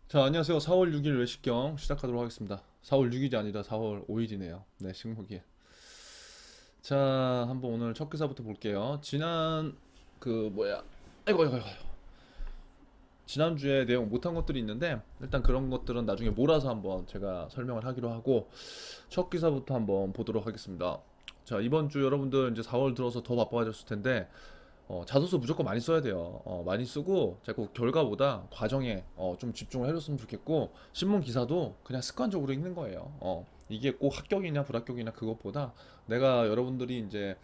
자, 안녕하세요. 4월 6일 외식경 시작하도록 하겠습니다. 4월 6일이 아니라 4월 5일이네요. 네, 식목일. 자, 한번 오늘 첫 기사부터 볼게요. 아이고. 지난주에 내용 못한 것들이 있는데, 일단 그런 것들은 나중에 몰아서 한번 제가 설명을 하기로 하고, 첫 기사부터 한번 보도록 하겠습니다. 자, 이번 주 여러분들 이제 4월 들어서 더 바빠졌을 텐데, 자소서 무조건 많이 써야 돼요. 많이 쓰고 자꾸 결과보다 과정에 좀 집중을 해줬으면 좋겠고 신문 기사도 그냥 습관적으로 읽는 거예요. 이게 꼭 합격이냐 불합격이냐 그것보다 내가 여러분들이 이제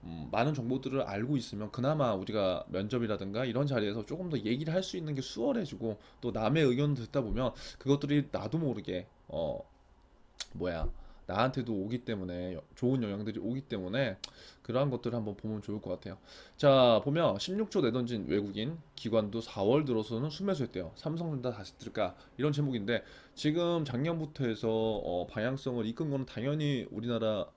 많은 정보들을 알고 있으면 그나마 우리가 면접이라든가 이런 자리에서 조금 더 얘기를 할 수 있는 게 수월해지고 또 남의 의견을 듣다 보면 그것들이 나도 모르게 뭐야 나한테도 오기 때문에 좋은 영향들이 오기 때문에 그러한 것들을 한번 보면 좋을 것 같아요. 자, 보면 16조 내던진 외국인 기관도 4월 들어서는 순매수했대요. 삼성전자 다시 뜰까 이런 제목인데 지금 작년부터 해서 방향성을 이끈 거는 당연히 우리나라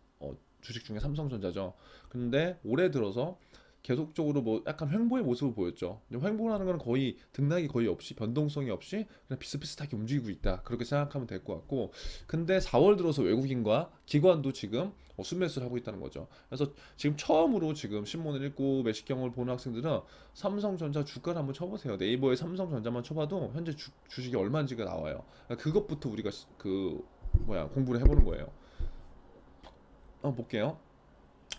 주식 중에 삼성전자죠. 근데 올해 들어서 계속적으로 뭐 약간 횡보의 모습을 보였죠. 횡보라는 건 거의 등락이 거의 없이 변동성이 없이 그냥 비슷비슷하게 움직이고 있다. 그렇게 생각하면 될 것 같고, 근데 4월 들어서 외국인과 기관도 지금 순매수를 하고 있다는 거죠. 그래서 지금 처음으로 지금 신문을 읽고 매식경을 보는 학생들은 삼성전자 주가를 한번 쳐보세요. 네이버에 삼성전자만 쳐봐도 현재 주식이 얼마인지가 나와요. 그러니까 그것부터 우리가 공부를 해보는 거예요. 한번 볼게요.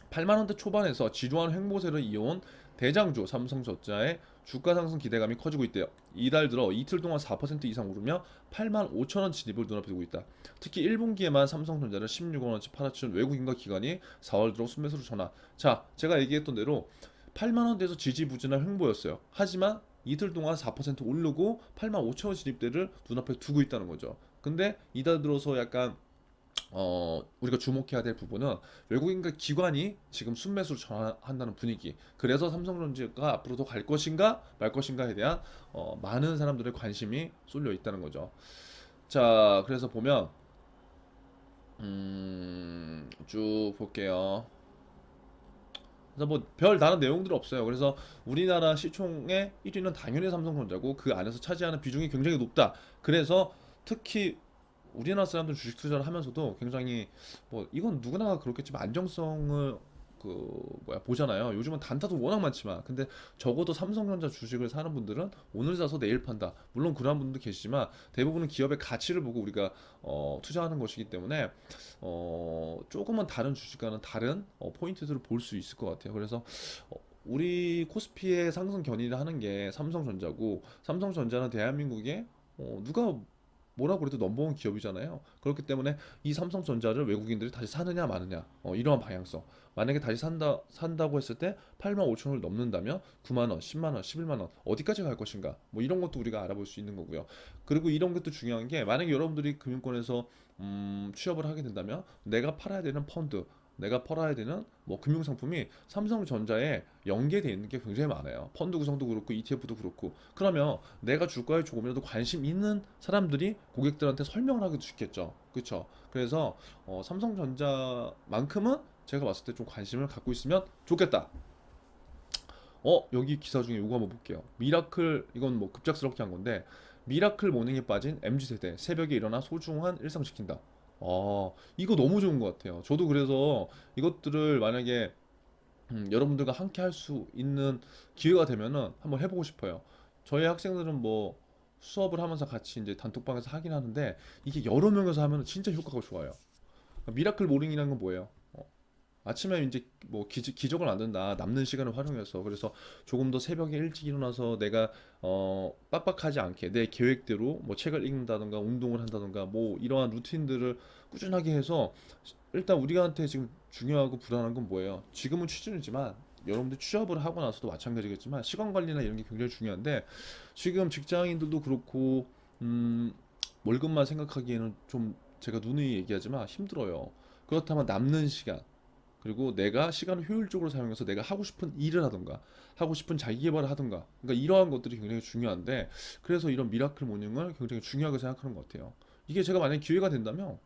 8만 원대 초반에서 지루한 횡보세를 이어온 대장주 삼성전자의 주가 상승 기대감이 커지고 있대요. 이달 들어 이틀 동안 4% 이상 오르며 8만 5천 원 진입을 눈앞에 두고 있다. 특히 1분기에만 삼성전자를 16원 원치 팔아치운 외국인과 기관이 4월 들어 순매수로 전환. 자, 제가 얘기했던 대로 8만 원대에서 지지부진한 횡보였어요. 하지만 이틀 동안 4% 오르고 8만 5천 원 진입대를 눈앞에 두고 있다는 거죠. 근데 이달 들어서 약간 우리가 주목해야 될 부분은 외국인과 기관이 지금 순매수로 전환한다는 분위기. 그래서 삼성전자가 앞으로도 갈 것인가 말 것인가에 대한 많은 사람들의 관심이 쏠려 있다는 거죠. 자, 그래서 보면 쭉 볼게요. 그래서 뭐 별 다른 내용들 없어요. 그래서 우리나라 시총의 1위는 당연히 삼성전자고 그 안에서 차지하는 비중이 굉장히 높다. 그래서 특히 우리나라 사람들 주식 투자를 하면서도 굉장히 뭐 이건 누구나 그렇겠지만 안정성을 보잖아요. 요즘은 단타도 워낙 많지만 근데 적어도 삼성전자 주식을 사는 분들은 오늘 사서 내일 판다. 물론 그러한 분도 계시지만 대부분은 기업의 가치를 보고 우리가 투자하는 것이기 때문에 조금은 다른 주식과는 다른 포인트들을 볼 수 있을 것 같아요. 그래서 우리 코스피의 상승 견인을 하는 게 삼성전자고 삼성전자는 대한민국의 누가 뭐라고 그래도 넘버원 기업이잖아요. 그렇기 때문에 이 삼성전자를 외국인들이 다시 사느냐 마느냐 이러한 방향성. 만약에 다시 산다고 했을 때 8만 5천 원을 넘는다면 9만 원, 10만 원, 11만 원 어디까지 갈 것인가? 뭐 이런 것도 우리가 알아볼 수 있는 거고요. 그리고 이런 것도 중요한 게 만약에 여러분들이 금융권에서 취업을 하게 된다면 내가 팔아야 되는 펀드 내가 팔아야 되는 뭐 금융상품이 삼성전자에 연계되어 있는 게 굉장히 많아요. 펀드 구성도 그렇고 ETF도 그렇고. 그러면 내가 주가에 조금이라도 관심 있는 사람들이 고객들한테 설명을 하기도 쉽겠죠. 그렇죠? 그래서 삼성전자만큼은 제가 봤을 때 좀 관심을 갖고 있으면 좋겠다. 여기 기사 중에 이거 한번 볼게요. 미라클 이건 뭐 급작스럽게 한 건데 미라클 모닝에 빠진 MZ세대 새벽에 일어나 소중한 일상 지킨다. 이거 너무 좋은 것 같아요. 저도 그래서 이것들을 만약에 여러분들과 함께 할 수 있는 기회가 되면은 한번 해보고 싶어요. 저희 학생들은 뭐 수업을 하면서 같이 이제 단톡방에서 하긴 하는데 이게 여러 명이서 하면 진짜 효과가 좋아요. 미라클 모닝이라는 건 뭐예요? 아침에 이제 뭐 기적을 만든다 남는 시간을 활용해서 그래서 조금 더 새벽에 일찍 일어나서 내가 빡빡하지 않게 내 계획대로 뭐 책을 읽는다던가 운동을 한다던가 뭐 이러한 루틴들을 꾸준하게 해서 일단 우리한테 지금 중요하고 불안한 건 뭐예요? 지금은 취준이지만 여러분들 취업을 하고 나서도 마찬가지겠지만 시간 관리나 이런 게 굉장히 중요한데 지금 직장인들도 그렇고 음, 월급만 생각하기에는 좀 제가 누누이 얘기하지만 힘들어요. 그렇다면 남는 시간 그리고 내가 시간을 효율적으로 사용해서 내가 하고 싶은 일을 하던가 하고 싶은 자기 개발을 하던가 그러니까 이러한 것들이 굉장히 중요한데 그래서 이런 미라클 모닝을 굉장히 중요하게 생각하는 것 같아요. 이게 제가 만약에 기회가 된다면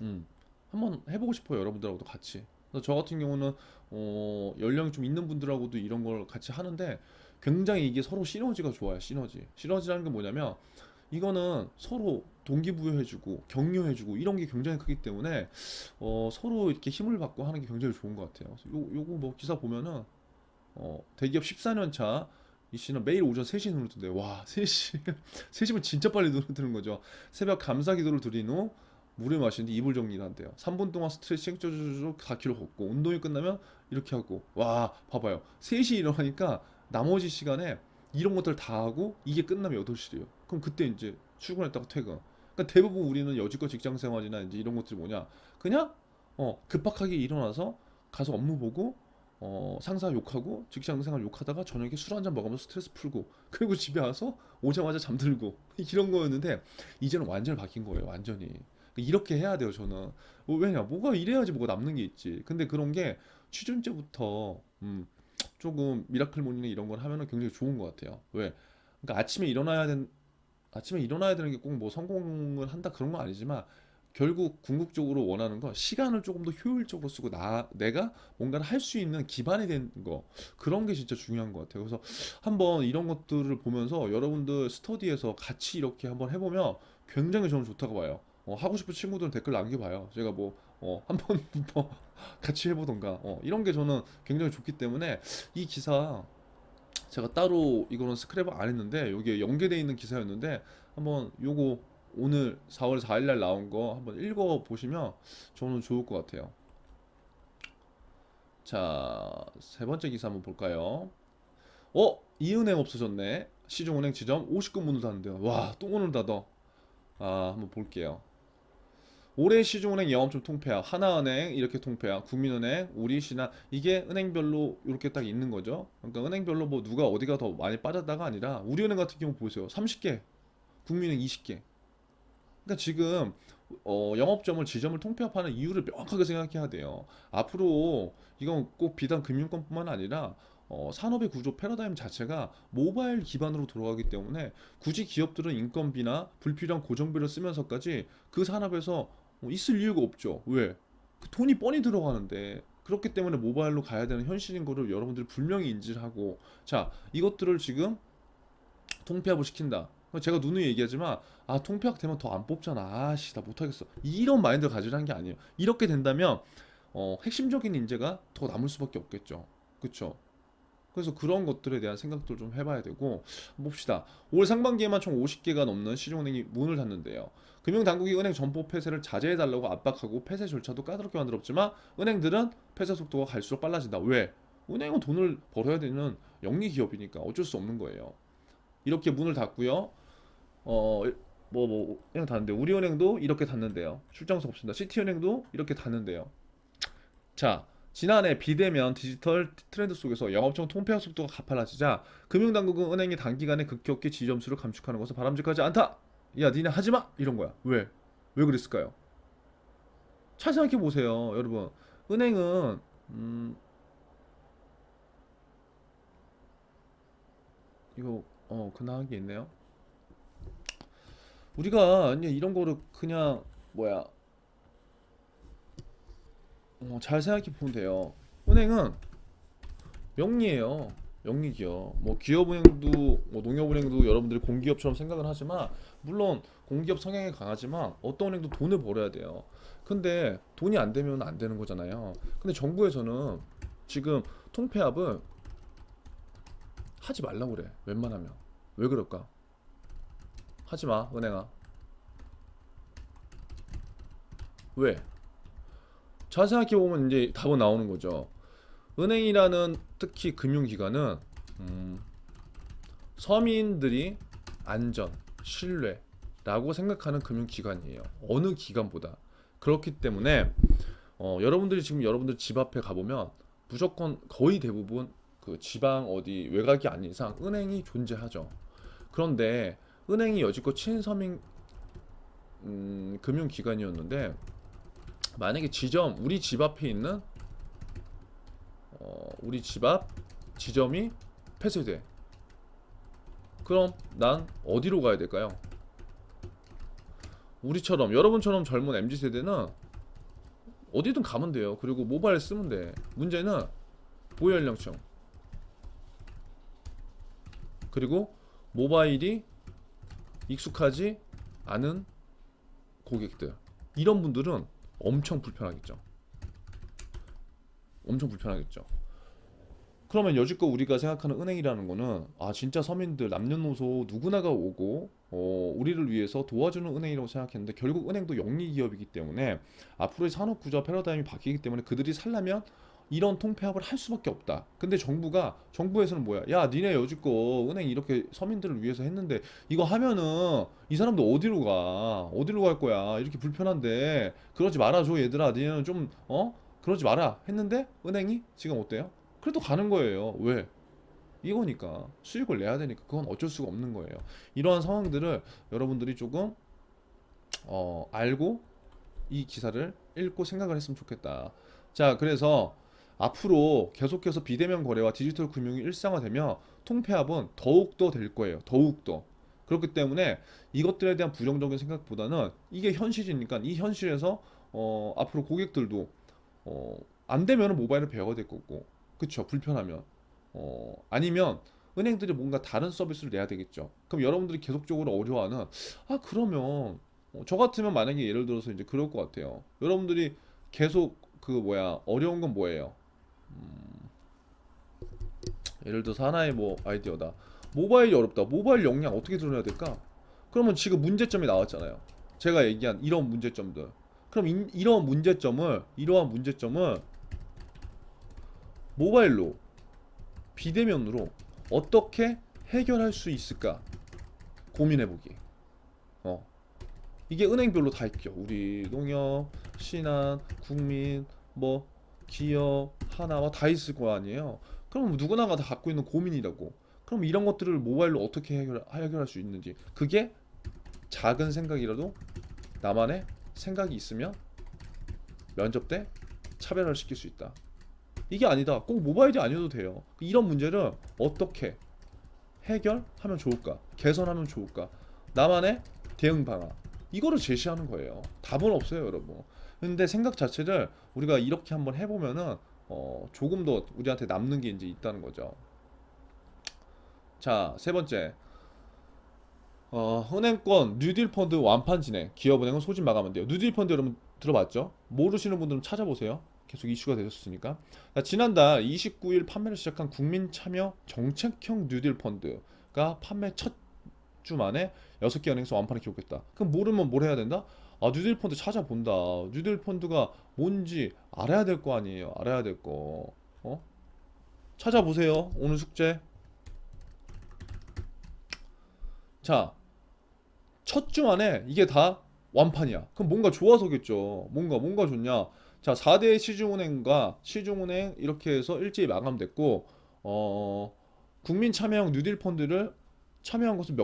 음, 한번 해보고 싶어요. 여러분들하고도 같이. 그래서 저 같은 경우는 연령이 좀 있는 분들하고도 이런 걸 같이 하는데 굉장히 이게 서로 시너지가 좋아요. 시너지. 시너지라는 게 뭐냐면 이거는 서로 동기부여해주고 격려해주고 이런 게 굉장히 크기 때문에 서로 이렇게 힘을 받고 하는 게 굉장히 좋은 것 같아요. 그래서 요거 뭐 기사 보면은 대기업 14년 차 이 씨는 매일 오전 3시에 눈을 뜬대요. 와, 3시. 3시면 진짜 빨리 눈을 뜨는 거죠. 새벽 감사 기도를 드린 후 물을 마신 뒤 이불 정리를 한대요. 3분 동안 스트레칭 쪼쪼쪼 4km 걷고 운동이 끝나면 이렇게 하고. 와, 봐봐요. 3시 일어나니까 나머지 시간에 이런 것들 다 하고 이게 끝나면 8시래요. 그럼 그때 이제 출근했다가 퇴근. 그러니까 대부분 우리는 여지껏 직장 생활이나 이제 이런 것들이 뭐냐? 그냥 급박하게 일어나서 가서 업무 보고 상사 욕하고 직장 생활 욕하다가 저녁에 술 한잔 먹으면서 스트레스 풀고 그리고 집에 와서 오자마자 잠들고 이런 거였는데 이제는 완전히 바뀐 거예요. 완전히. 이렇게 해야 돼요, 저는. 왜냐? 뭐가 이래야지 뭐가 남는 게 있지. 근데 그런 게 취준제부터 조금 미라클 모닝 이런 걸 하면은 굉장히 좋은 것 같아요. 왜? 그러니까 아침에 일어나야 되는 게 꼭 뭐 성공을 한다 그런 건 아니지만 결국 궁극적으로 원하는 건 시간을 조금 더 효율적으로 쓰고 내가 뭔가를 할 수 있는 기반이 된 거 그런 게 진짜 중요한 것 같아요. 그래서 한번 이런 것들을 보면서 여러분들 스터디에서 같이 이렇게 한번 해보면 굉장히 저는 좋다고 봐요. 하고 싶은 친구들은 댓글 남겨봐요. 제가 뭐 한번 뭐 같이 해보던가 이런 게 저는 굉장히 좋기 때문에 이 기사 제가 따로 이거는 스크랩을 안 했는데 여기에 연계되어 있는 기사였는데 한번 요거 오늘 4월 4일 날 나온 거 한번 읽어 보시면 저는 좋을 것 같아요. 자, 세 번째 기사 한번 볼까요? 이은행 없어졌네. 시중은행 지점 50군 문을 닫는데요. 와, 또 문을 닫아. 한번 볼게요. 올해 시중은행 영업점 통폐합 하나은행 이렇게 통폐합 국민은행 우리신한 이게 은행별로 이렇게 딱 있는 거죠. 그러니까 은행별로 뭐 누가 어디가 더 많이 빠졌다가 아니라 우리은행 같은 경우 보세요. 30개 국민은행 20개. 그러니까 지금 영업점을 지점을 통폐합하는 이유를 명확하게 생각해야 돼요. 앞으로 이건 꼭 비단 금융권뿐만 아니라 산업의 구조 패러다임 자체가 모바일 기반으로 돌아가기 때문에 굳이 기업들은 인건비나 불필요한 고정비를 쓰면서까지 그 산업에서 있을 이유가 없죠. 왜? 그 돈이 뻔히 들어가는데 그렇기 때문에 모바일로 가야 되는 현실인 거를 여러분들이 분명히 인지를 하고 자 이것들을 지금 통폐합을 시킨다. 제가 누누이 얘기하지만 통폐합 되면 더 안 뽑잖아. 아씨 나 못하겠어. 이런 마인드를 가지라는 게 아니에요. 이렇게 된다면 핵심적인 인재가 더 남을 수밖에 없겠죠. 그쵸? 그래서 그런 것들에 대한 생각도 좀 해봐야 되고 봅시다. 올 상반기에만 총 50개가 넘는 시중은행이 문을 닫는데요. 금융당국이 은행 점포 폐쇄를 자제해달라고 압박하고 폐쇄 절차도 까다롭게 만들었지만 은행들은 폐쇄 속도가 갈수록 빨라진다. 왜? 은행은 돈을 벌어야 되는 영리 기업이니까 어쩔 수 없는 거예요. 이렇게 문을 닫고요. 은행 닫는데 우리은행도 이렇게 닫는데요. 출장소 없습니다. 시티은행도 이렇게 닫는데요. 자, 지난해 비대면 디지털 트렌드 속에서 영업종 통폐합 속도가 가팔라지자 금융당국은 은행이 단기간에 급격히 지점수를 감축하는 것은 바람직하지 않다. 야, 니네 하지 마. 이런 거야. 왜? 왜 그랬을까요? 잘 생각해 보세요, 여러분. 은행은 이거 근황한 게 있네요. 우리가 그냥 이런 거를 그냥 뭐야 잘 생각해 보면 돼요. 은행은 영리해요. 영리 기업. 뭐 기업은행도 뭐 농협은행도 여러분들이 공기업처럼 생각을 하지만 물론 공기업 성향이 강하지만 어떤 은행도 돈을 벌어야 돼요. 근데 돈이 안 되면 안 되는 거잖아요. 근데 정부에서는 지금 통폐합을 하지 말라고 그래. 웬만하면. 왜 그럴까? 하지 마, 은행아. 왜? 잘 생각해 보면 이제 답은 나오는 거죠. 은행이라는 특히 금융기관은 음, 서민들이 안전, 신뢰라고 생각하는 금융기관이에요. 어느 기관보다. 그렇기 때문에 여러분들이 지금 여러분들 집 앞에 가보면 무조건 거의 대부분 그 지방 어디 외곽이 아닌 이상 은행이 존재하죠. 그런데 은행이 여지껏 친서민 금융기관이었는데 만약에 우리 집 앞에 있는 우리 집 앞 지점이 폐쇄돼. 그럼 난 어디로 가야 될까요? 우리처럼 여러분처럼 젊은 MZ 세대는 어디든 가면 돼요. 그리고 모바일 쓰면 돼. 문제는 고연령층 그리고 모바일이 익숙하지 않은 고객들, 이런 분들은 엄청 불편하겠죠. 엄청 불편하겠죠. 그러면 여지껏 우리가 생각하는 은행이라는 거는 진짜 서민들 남녀노소 누구나가 오고 우리를 위해서 도와주는 은행이라고 생각했는데, 결국 은행도 영리 기업이기 때문에 앞으로의 산업 구조 패러다임이 바뀌기 때문에 그들이 살려면 이런 통폐합을 할 수밖에 없다. 근데 정부에서는 뭐야? 야, 니네 여지껏 은행 이렇게 서민들을 위해서 했는데 이거 하면은 이 사람들 어디로 가? 어디로 갈 거야? 이렇게 불편한데 그러지 말아줘 얘들아. 니네는 좀 그러지 마라 했는데 은행이 지금 어때요? 그래도 가는 거예요. 왜? 이거니까 수익을 내야 되니까 그건 어쩔 수가 없는 거예요. 이러한 상황들을 여러분들이 조금 알고 이 기사를 읽고 생각을 했으면 좋겠다. 자, 그래서 앞으로 계속해서 비대면 거래와 디지털 금융이 일상화되면 통폐합은 더욱더 될 거예요. 더욱더. 그렇기 때문에 이것들에 대한 부정적인 생각보다는 이게 현실이니까 이 현실에서 앞으로 고객들도 안 되면은 모바일을 배워야 될 거고, 그쵸? 불편하면 아니면 은행들이 뭔가 다른 서비스를 내야 되겠죠. 그럼 여러분들이 계속적으로 어려워하는 그러면 저 같으면 만약에 예를 들어서 이제 그럴 것 같아요. 여러분들이 계속 어려운 건 뭐예요? 예를 들어서 하나의 뭐 아이디어다. 모바일이 어렵다. 모바일 역량 어떻게 드러내야 될까? 그러면 지금 문제점이 나왔잖아요. 제가 얘기한 이런 문제점들. 그럼 이러한 문제점을 모바일로, 비대면으로 어떻게 해결할 수 있을까 고민해보기. 어. 이게 은행별로 다 있죠. 우리 농협, 신한, 국민, 뭐 기업, 하나와 다 있을 거 아니에요. 그럼 누구나가 다 갖고 있는 고민이라고. 그럼 이런 것들을 모바일로 어떻게 해결할 수 있는지. 그게 작은 생각이라도 나만의 생각이 있으면 면접 때 차별화를 시킬 수 있다. 이게 아니다. 꼭 모바일이 아니어도 돼요. 이런 문제를 어떻게 해결하면 좋을까? 개선하면 좋을까? 나만의 대응 방안. 이거를 제시하는 거예요. 답은 없어요, 여러분. 근데 생각 자체를 우리가 이렇게 한번 해보면은 조금 더 우리한테 남는 게 이제 있다는 거죠. 자, 세 번째. 은행권 뉴딜 펀드 완판 진행. 기업은행은 소집 마감한대요. 뉴딜 펀드 여러분 들어봤죠? 모르시는 분들은 찾아보세요. 계속 이슈가 되셨으니까. 자, 지난달 29일 판매를 시작한 국민참여 정책형 뉴딜 펀드가 판매 첫 주 만에 6개 은행에서 완판을 기록했다. 그럼 모르면 뭘 해야 된다? 뉴딜 펀드 찾아본다. 뉴딜 펀드가 뭔지 알아야 될 거 아니에요. 알아야 될 거. 찾아보세요. 오늘 숙제. 자, 첫 주 만에 이게 다 완판이야. 그럼 뭔가 좋아서겠죠. 뭔가 좋냐? 자, 4대 시중은행 이렇게 해서 일제히 마감됐고, 국민 참여형 뉴딜 펀드를 참여한 것은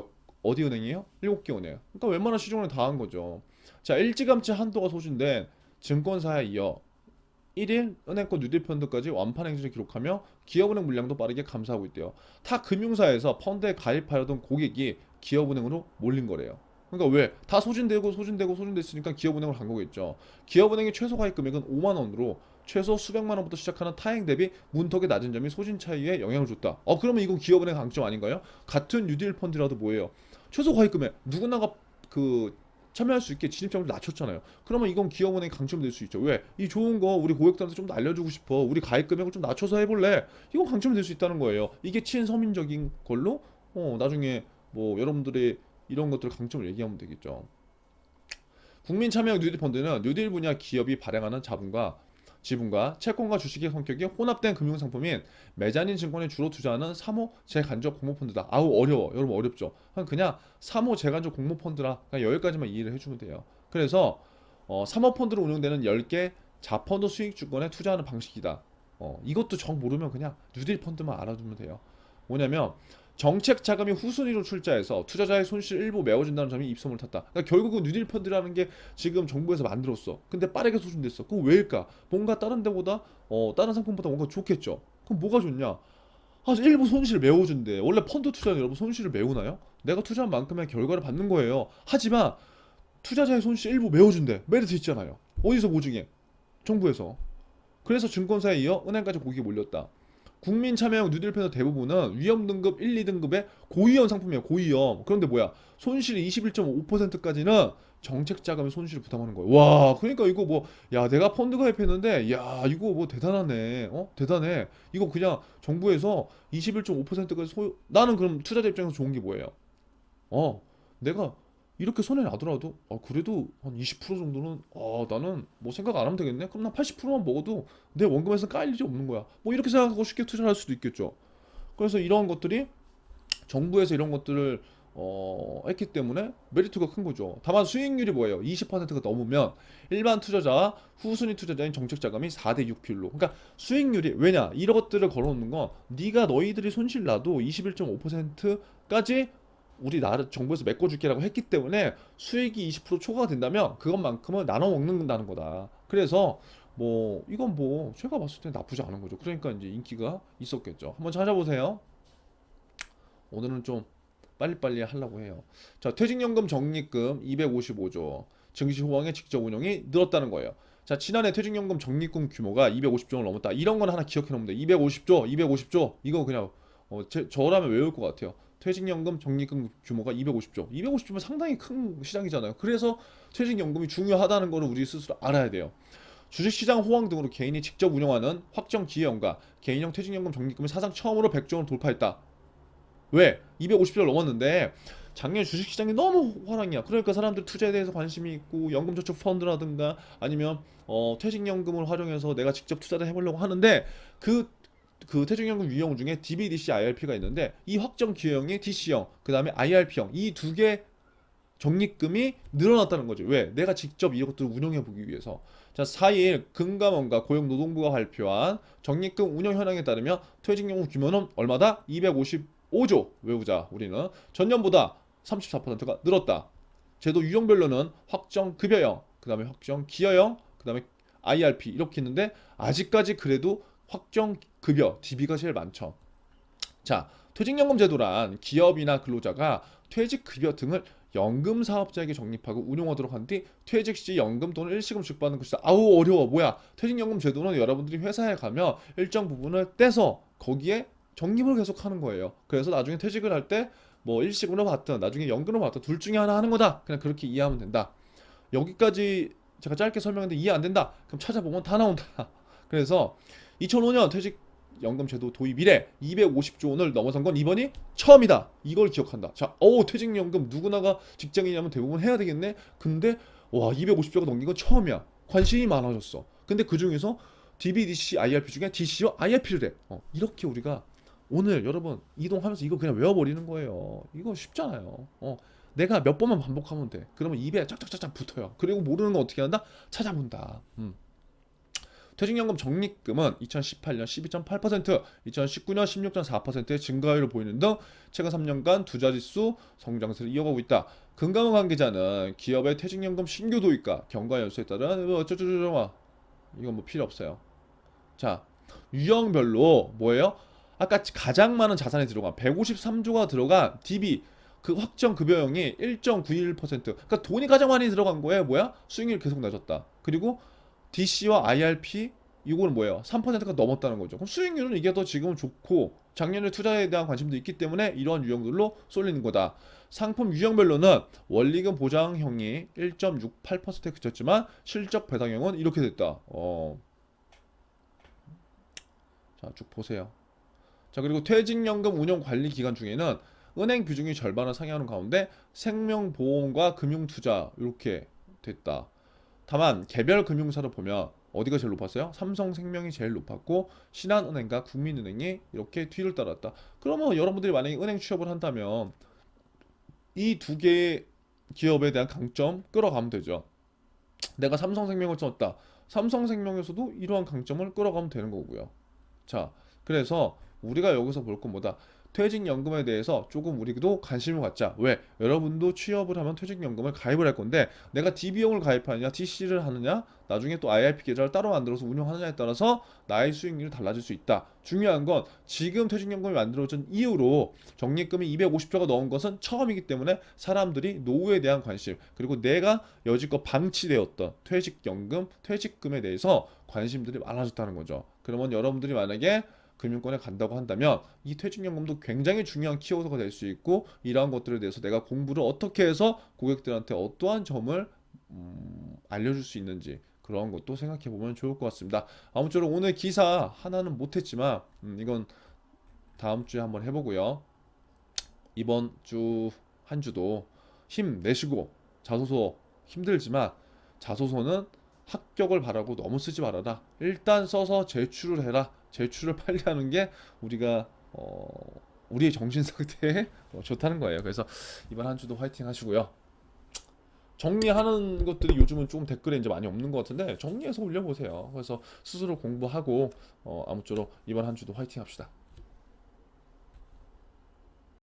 어디 은행이에요? 7개 은행. 그러니까 웬만한 시중은행 다 한 거죠. 자, 일찌감치 한도가 소진된 증권사에 이어 1일 은행권 뉴딜 펀드까지 완판 행진을 기록하며 기업은행 물량도 빠르게 감소하고 있대요. 타 금융사에서 펀드에 가입하려던 고객이 기업은행으로 몰린 거래요. 그러니까 왜? 다 소진됐으니까 기업은행으로 간 거겠죠. 기업은행의 최소 가입 금액은 5만 원으로 최소 수백만 원부터 시작하는 타행 대비 문턱의 낮은 점이 소진 차이에 영향을 줬다. 그러면 이건 기업은행 강점 아닌가요? 같은 뉴딜 펀드라도 뭐예요? 최소 가입 금액 누구나가 참여할 수 있게 진입장을 낮췄잖아요. 그러면 이건 기업은행 강점이 될 수 있죠. 왜? 이 좋은 거 우리 고객들한테 좀 더 알려주고 싶어. 우리 가입 금액을 좀 낮춰서 해볼래. 이건 강점이 될 수 있다는 거예요. 이게 친서민적인 걸로 나중에 뭐 여러분들의 이런 것들 강점을 얘기하면 되겠죠. 국민참여형 뉴딜 펀드는 뉴딜 분야 기업이 발행하는 지분과 채권과 주식의 성격이 혼합된 금융상품인 메자닌 증권에 주로 투자하는 3호 재간접 공모펀드다. 어려워. 여러분 어렵죠? 그냥 3호 재간접 공모펀드라 그냥 여기까지만 이해를 해주면 돼요. 그래서 3호 펀드로 운영되는 10개 자펀드 수익주권에 투자하는 방식이다. 이것도 정 모르면 그냥 뉴딜 펀드만 알아두면 돼요. 뭐냐면 정책 자금이 후순위로 출자해서 투자자의 손실 일부 메워준다는 점이 입소문을 탔다. 그러니까 결국은 뉴딜 펀드라는 게 지금 정부에서 만들었어. 근데 빠르게 소진됐어. 그럼 왜일까? 뭔가 다른 데보다 다른 상품보다 뭔가 좋겠죠. 그럼 뭐가 좋냐? 일부 손실을 메워준대. 원래 펀드 투자는 여러분 손실을 메우나요? 내가 투자한 만큼의 결과를 받는 거예요. 하지만 투자자의 손실 일부 메워준대. 메리트 있잖아요. 어디서 보증해? 정부에서. 그래서 증권사에 이어 은행까지 고객이 몰렸다. 국민 참여형 뉴딜 플랜 대부분은 위험 등급 1, 2등급의 고위험 상품이에요. 고위험. 그런데 뭐야? 손실이 21.5%까지는 정책 자금의 손실을 부담하는 거예요. 와, 그러니까 이거 뭐, 야, 내가 펀드 가입했는데, 야, 이거 뭐 대단하네. 대단해. 이거 그냥 정부에서 21.5%까지 나는 그럼 투자자 입장에서 좋은 게 뭐예요? 어, 내가 이렇게 손해 나더라도 그래도 한 20% 정도는 나는 뭐 생각 안 하면 되겠네. 그럼 난 80%만 먹어도 내 원금에서 깔 일이 없는 거야. 뭐 이렇게 생각하고 쉽게 투자를 할 수도 있겠죠. 그래서 이런 것들이 정부에서 이런 것들을 했기 때문에 메리트가 큰 거죠. 다만 수익률이 뭐예요? 20%가 넘으면 일반 투자자와 후순위 투자자인 정책 자금이 4대 6 비율로. 그러니까 수익률이 왜냐? 이런 것들을 걸어놓는 건 네가 너희들이 손실 나도 21.5%까지 우리 나라 정부에서 메꿔줄게라고 했기 때문에 수익이 20% 초과가 된다면 그것만큼은 나눠 먹는다는 거다. 그래서 뭐 이건 뭐 제가 봤을 때 나쁘지 않은 거죠. 그러니까 이제 인기가 있었겠죠. 한번 찾아보세요. 오늘은 좀 빨리빨리 하려고 해요. 자, 퇴직연금 적립금 255조. 증시 호황의 직접 운용이 늘었다는 거예요. 자, 지난해 퇴직연금 적립금 규모가 250조를 넘었다. 이런 건 하나 기억해 놓으면 돼. 250조, 250조. 이거 그냥 저라면 외울 것 같아요. 퇴직연금 적립금 규모가 250조. 250조면 상당히 큰 시장이잖아요. 그래서 퇴직연금이 중요하다는 거를 우리 스스로 알아야 돼요. 주식시장 호황 등으로 개인이 직접 운영하는 확정 기여연과 개인형 퇴직연금 적립금이 사상 처음으로 100조 원을 돌파했다. 왜? 250조를 넘었는데 작년 주식시장이 너무 호황이야. 그러니까 사람들 투자에 대해서 관심이 있고 연금저축 펀드라든가 아니면 퇴직연금을 활용해서 내가 직접 투자를 해보려고 하는데 그 퇴직연금 유형 중에 DBDC, IRP가 있는데 이 확정 기여형이 DC형, 그 다음에 IRP형 이 두 개 적립금이 늘어났다는 거죠. 왜? 내가 직접 이것들을 운영해 보기 위해서. 자, 4일 금감원과 고용노동부가 발표한 적립금 운영 현황에 따르면 퇴직연금 규모는 얼마다? 255조. 외우자. 우리는 전년보다 34%가 늘었다. 제도 유형별로는 확정 급여형, 그다음에 확정 기여형, 그다음에 IRP 이렇게 있는데 아직까지 그래도 확정 급여 DB가 제일 많죠. 자, 퇴직연금 제도란 기업이나 근로자가 퇴직급여 등을 연금 사업자에게 적립하고 운용하도록 한 뒤 퇴직 시 연금 또는 일시금씩 받는 것이다. 아우 어려워. 뭐야? 퇴직연금 제도는 여러분들이 회사에 가면 일정 부분을 떼서 거기에 적립을 계속 하는 거예요. 그래서 나중에 퇴직을 할 때 뭐 일시금으로 받든 나중에 연금으로 받든 둘 중에 하나 하는 거다. 그냥 그렇게 이해하면 된다. 여기까지 제가 짧게 설명했는데 이해 안 된다. 그럼 찾아보면 다 나온다. 그래서 2005년 퇴직연금 제도 도입 이래 250조 원을 넘어선 건 이번이 처음이다. 이걸 기억한다. 자, 퇴직연금 누구나가 직장인이라면 대부분 해야 되겠네. 근데 와 250조가 넘긴 건 처음이야. 관심이 많아졌어. 근데 그 중에서 DBDC, IRP 중에 DC와 IRP를 해. 이렇게 우리가 오늘 여러분 이동하면서 이거 그냥 외워버리는 거예요. 이거 쉽잖아요. 내가 몇 번만 반복하면 돼. 그러면 입에 짝짝짝짝 붙어요. 그리고 모르는 건 어떻게 한다? 찾아본다. 퇴직연금 적립금은 2018년 12.8%, 2019년 16.4%의 증가율을 보이는 등 최근 3년간 투자지수 성장세를 이어가고 있다. 금감원 관계자는 기업의 퇴직연금 신규 도입과 경과 연수에 따른 어쩌저쩌저쩌 이건 뭐 필요 없어요. 자, 유형별로 뭐예요? 아까 가장 많은 자산이 들어간 153조가 들어간 DB 그 확정 급여형이 1.91%. 그러니까 돈이 가장 많이 들어간 거예요. 뭐야? 수익률 계속 낮았다. 그리고 DC와 IRP 이거는 뭐예요? 3%가 넘었다는 거죠. 그럼 수익률은 이게 더 지금은 좋고 작년에 투자에 대한 관심도 있기 때문에 이러한 유형들로 쏠리는 거다. 상품 유형별로는 원리금 보장형이 1.68%에 그쳤지만 실적 배당형은 이렇게 됐다. 자, 쭉 보세요. 자, 그리고 퇴직연금 운용 관리 기간 중에는 은행 비중이 절반을 상회하는 가운데 생명보험과 금융투자 이렇게 됐다. 다만 개별 금융사를 보면 어디가 제일 높았어요? 삼성생명이 제일 높았고 신한은행과 국민은행이 이렇게 뒤를 따랐다. 그러면 여러분들이 만약에 은행 취업을 한다면 이 두 개의 기업에 대한 강점 끌어가면 되죠. 내가 삼성생명을 썼다. 삼성생명에서도 이러한 강점을 끌어가면 되는 거고요. 자, 그래서 우리가 여기서 볼 건 뭐다? 퇴직연금에 대해서 조금 우리도 관심을 갖자. 왜? 여러분도 취업을 하면 퇴직연금을 가입을 할 건데 내가 DB형을 가입하느냐, DC를 하느냐, 나중에 또 IRP 계좌를 따로 만들어서 운영하느냐에 따라서 나의 수익률이 달라질 수 있다. 중요한 건 지금 퇴직연금이 만들어진 이후로 적립금이 250조가 넘은 것은 처음이기 때문에 사람들이 노후에 대한 관심 그리고 내가 여지껏 방치되었던 퇴직연금, 퇴직금에 대해서 관심들이 많아졌다는 거죠. 그러면 여러분들이 만약에 금융권에 간다고 한다면 이 퇴직연금도 굉장히 중요한 키워드가 될 수 있고, 이러한 것들에 대해서 내가 공부를 어떻게 해서 고객들한테 어떠한 점을 알려줄 수 있는지, 그런 것도 생각해 보면 좋을 것 같습니다. 아무쪼록 오늘 기사 하나는 못했지만 이건 다음 주에 한번 해보고요. 이번 주 한 주도 힘내시고, 자소서 힘들지만 자소서는 합격을 바라고 너무 쓰지 말아라. 일단 써서 제출을 해라. 제출을 빨리 하는 게 우리가 우리의 정신 상태에 좋다는 거예요. 그래서 이번 한 주도 화이팅 하시고요. 정리하는 것들이 요즘은 좀 댓글에 이제 많이 없는 것 같은데, 정리해서 올려보세요. 그래서 스스로 공부하고 아무쪼록 이번 한 주도 화이팅 합시다.